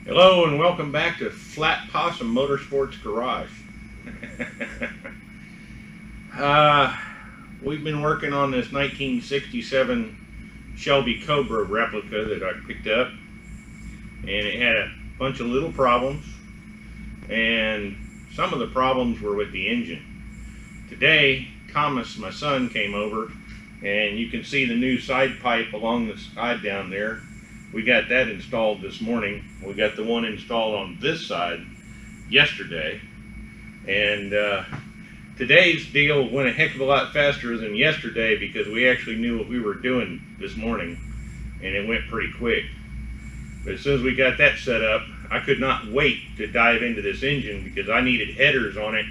Hello and welcome back to Flat Possum Motorsports Garage. We've been working on this 1967 Shelby Cobra replica that I picked up, and it had a bunch of little problems, and some of the problems were with the engine. Today, Thomas, my son, came over, and you can see the new side pipe along the side down there. We got that installed this morning. We got the one installed on this side yesterday. And today's deal went a heck of a lot faster than yesterday because we actually knew what we were doing this morning, and it went pretty quick. But as soon as we got that set up, I could not wait to dive into this engine because I needed headers on it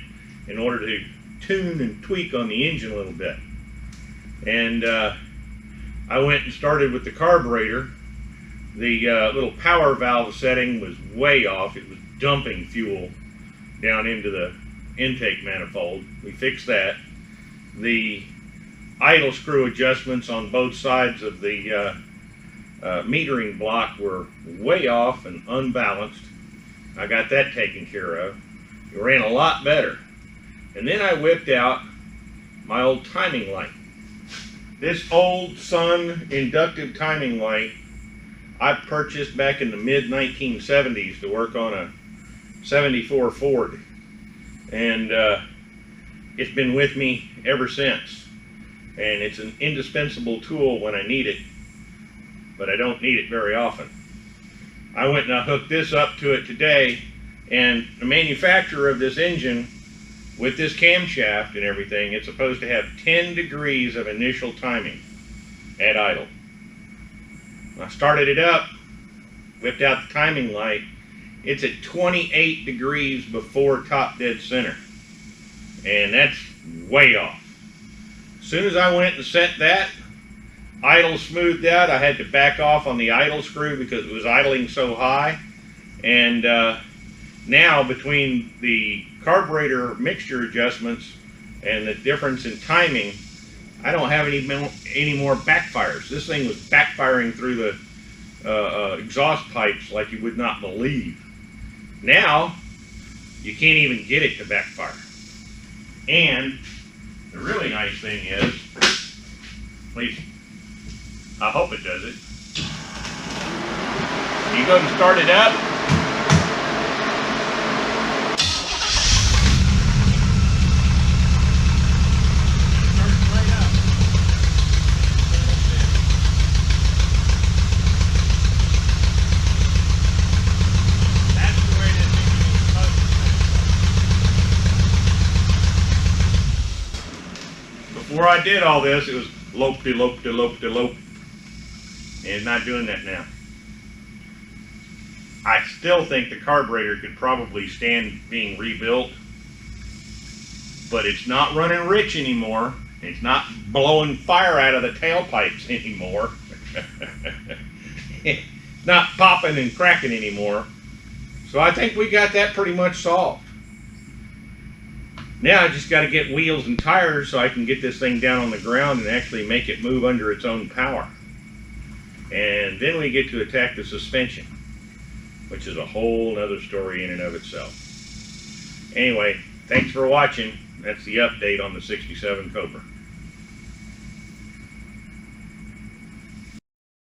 in order to tune and tweak on the engine a little bit. And I went and started with the carburetor. The little power valve setting was way off. It was dumping fuel down into the intake manifold. We fixed that. The idle screw adjustments on both sides of the metering block were way off and unbalanced. I got that taken care of. It ran a lot better. And then I whipped out my old timing light. This old Sun inductive timing light I purchased back in the mid-1970s to work on a 74 Ford, and it's been with me ever since, and it's an indispensable tool when I need it, but I don't need it very often. I went and I hooked this up to it today, and the manufacturer of this engine with this camshaft and everything, it's supposed to have 10 degrees of initial timing at idle. I started it up, whipped out the timing light. It's at 28 degrees before top dead center, and that's way off. As soon as I went and set that, idle smoothed out. I had to back off on the idle screw because it was idling so high. And now between the carburetor mixture adjustments and the difference in timing, I don't have any more backfires. This thing was backfiring through the exhaust pipes like you would not believe. Now, you can't even get it to backfire. And the really nice thing is, at least I hope it does it, you go to start it up, before I did all this, it was lope-de-lope-de-lope-de-lope, and it's not doing that now. I still think the carburetor could probably stand being rebuilt, but it's not running rich anymore. It's not blowing fire out of the tailpipes anymore. It's not popping and cracking anymore. So I think we got that pretty much solved. Now I just got to get wheels and tires so I can get this thing down on the ground and actually make it move under its own power. And then we get to attack the suspension, which is a whole other story in and of itself. Anyway, thanks for watching. That's the update on the 67 Cobra.